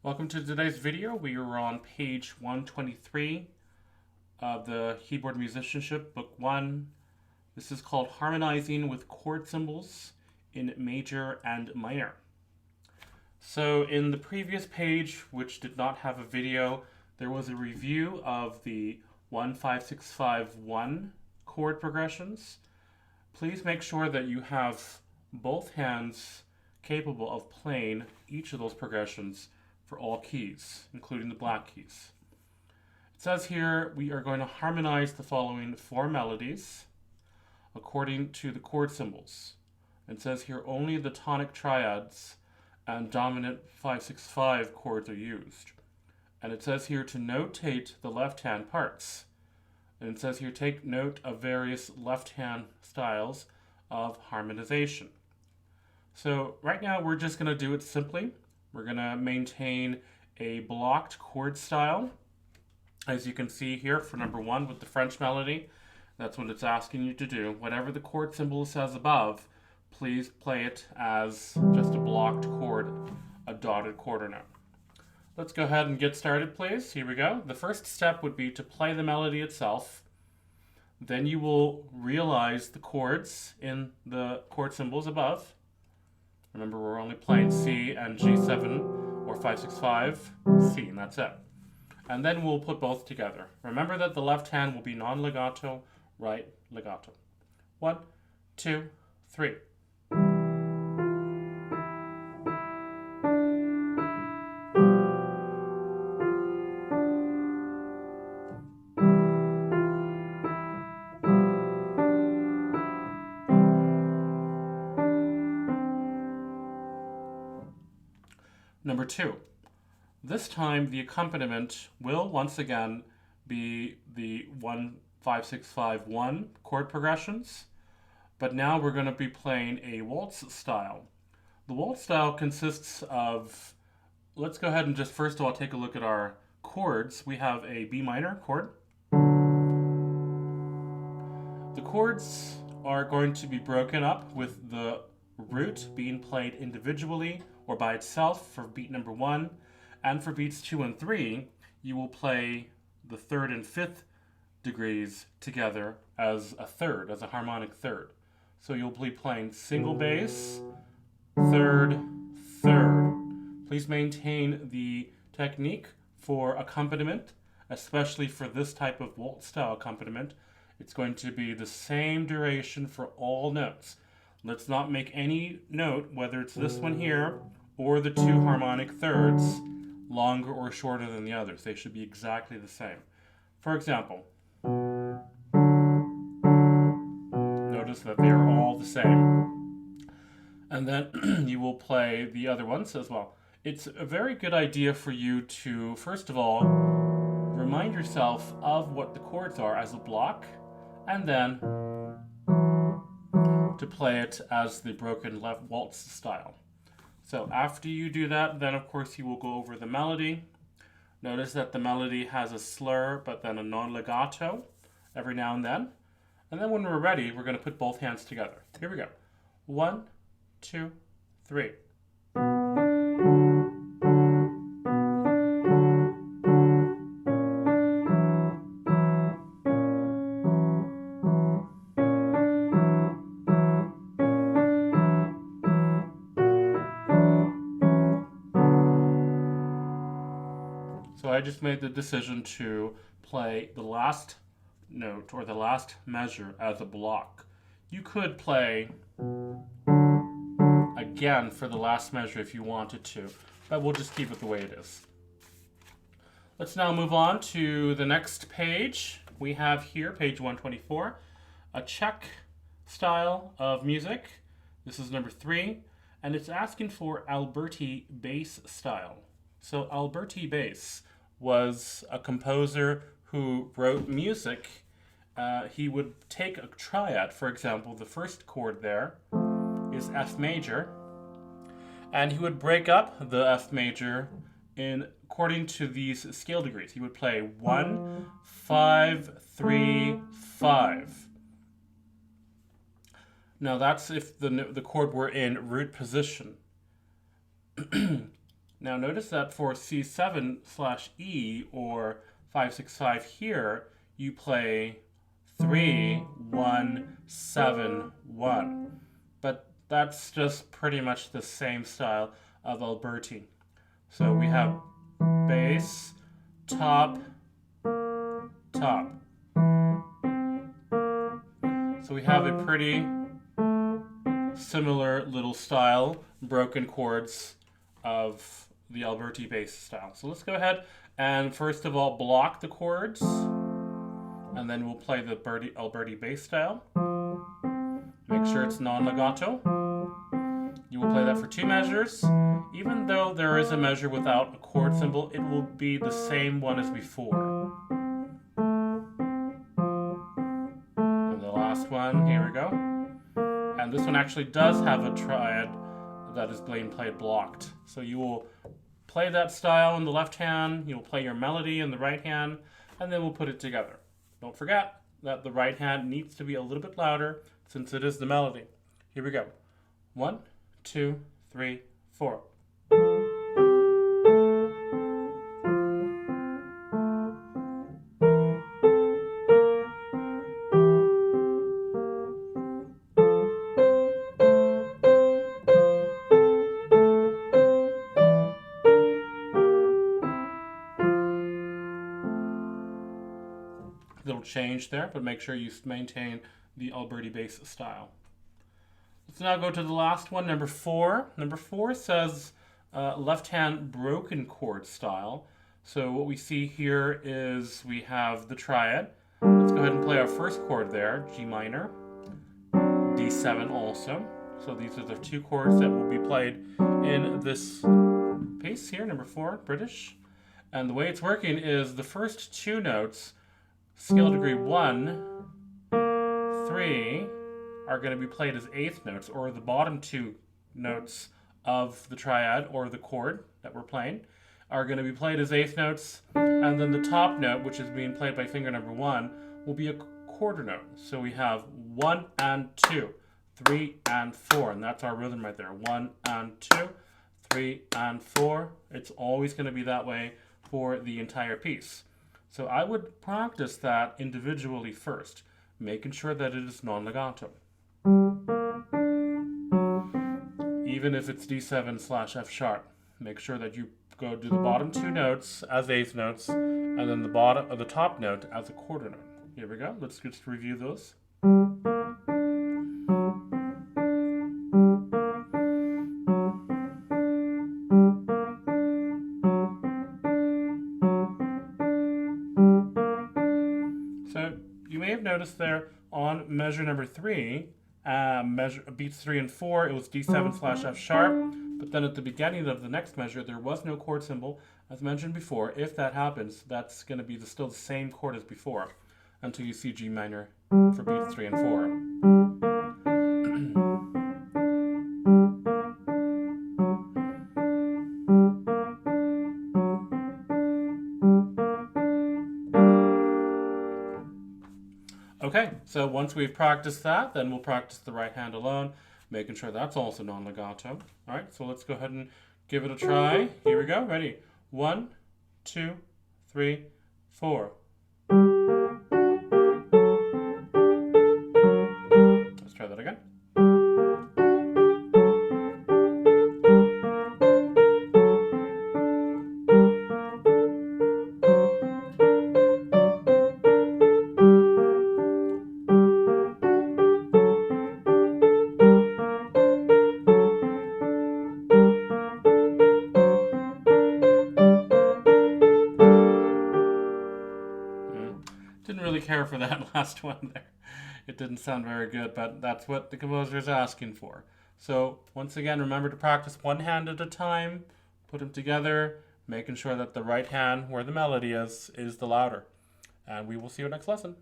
Welcome to today's video. We are on page 123 of the Keyboard Musicianship, Book 1. This is called Harmonizing with Chord Symbols in Major and Minor. So in the previous page, which did not have a video, there was a review of the 1-5-6-5-1 chord progressions. Please make sure that you have both hands capable of playing each of those progressions for all keys, including the black keys. It says here we are going to harmonize the following 4 melodies according to the chord symbols. It says here only the tonic triads and dominant 5-6-5 chords are used. And it says here to notate the left-hand parts. And it says here take note of various left-hand styles of harmonization. So right now we're just going to do it simply. We're going to maintain a blocked chord style. As you can see here for number 1 with the French melody, that's what it's asking you to do. Whatever the chord symbol says above, please play it as just a blocked chord, a dotted quarter note. Let's go ahead and get started, please. Here we go. The first step would be to play the melody itself. Then you will realize the chords in the chord symbols above. Remember, we're only playing C and G7 or 5-6-5, C, and that's it. And then we'll put both together. Remember that the left hand will be non-legato, right legato. 1, 2, 3. Number 2. This time the accompaniment will once again be the 1-5-6-5-1 chord progressions, but now we're going to be playing a waltz style. The waltz style consists of, let's go ahead and just first of all take a look at our chords. We have a B minor chord. The chords are going to be broken up with the root being played individually or by itself for beat number 1, and for beats 2 and 3, you will play the 3rd and 5th degrees together as a third, as a harmonic third. So you'll be playing single bass, 3rd, 3rd. Please maintain the technique for accompaniment, especially for this type of waltz style accompaniment. It's going to be the same duration for all notes. Let's not make any note, whether it's this one here or the 2 harmonic thirds, longer or shorter than the others. They should be exactly the same. For example, notice that they are all the same. And then you will play the other ones as well. It's a very good idea for you to, first of all, remind yourself of what the chords are as a block, and then to play it as the broken left waltz style. So after you do that, then of course you will go over the melody. Notice that the melody has a slur, but then a non-legato every now and then. And then when we're ready, we're going to put both hands together. Here we go. 1, 2, 3. So I just made the decision to play the last note or the last measure as a block. You could play again for the last measure if you wanted to, but we'll just keep it the way it is. Let's now move on to the next page. We have here, page 124, a Czech style of music. This is number 3, and it's asking for Alberti bass style. So Alberti bass was a composer who wrote music. He would take a triad, for example, the first chord there is F major, and he would break up the F major in according to these scale degrees. He would play 1, 5, 3, 5. Now that's if the chord were in root position. Now notice that for C7/E or 5/6/5 here, you play 3, 1, 7, 1. But that's just pretty much the same style of Alberti. So we have bass, top, top. So we have a pretty similar little style, broken chords of the Alberti bass style. So let's go ahead and first of all block the chords, and then we'll play the Alberti bass style. Make sure it's non-legato. You will play that for 2 measures. Even though there is a measure without a chord symbol, it will be the same one as before. And the last one, here we go. And this one actually does have a triad that is being played blocked. So you will play that style in the left hand, you'll play your melody in the right hand, and then we'll put it together. Don't forget that the right hand needs to be a little bit louder since it is the melody. Here we go. 1, 2, 3, 4. Little change there, but make sure you maintain the Alberti bass style. Let's now go to the last one, number 4. Number 4 says left hand broken chord style. So what we see here is we have the triad. Let's go ahead and play our first chord there, G minor, D7 also. So these are the 2 chords that will be played in this piece here, number 4, British. And the way it's working is the first 2 notes, scale degree 1, 3, are going to be played as 8th notes, or the bottom 2 notes of the triad or the chord that we're playing are going to be played as 8th notes, and then the top note, which is being played by finger number 1, will be a quarter note. So we have 1 and 2, 3 and 4, and that's our rhythm right there. 1 and 2, 3 and 4. It's always going to be that way for the entire piece. So I would practice that individually first, making sure that it is non-legato. Even if it's D7/F sharp, make sure that you go do the bottom 2 notes as 8th notes, and then the top note as a quarter note. Here we go. Let's just review those. So you may have noticed there on measure number 3, beats 3 and 4, it was D7/F sharp, but then at the beginning of the next measure, there was no chord symbol. As mentioned before, if that happens, that's going to be still the same chord as before, until you see G minor for beats 3 and 4. Okay, so once we've practiced that, then we'll practice the right hand alone, making sure that's also non-legato. All right, so let's go ahead and give it a try. Here we go. Ready? 1, 2, 3, 4. Let's try that again. Didn't really care for that last one there. It didn't sound very good, but that's what the composer is asking for. So once again, remember to practice one hand at a time, put them together, making sure that the right hand, where the melody is the louder. And we will see you next lesson.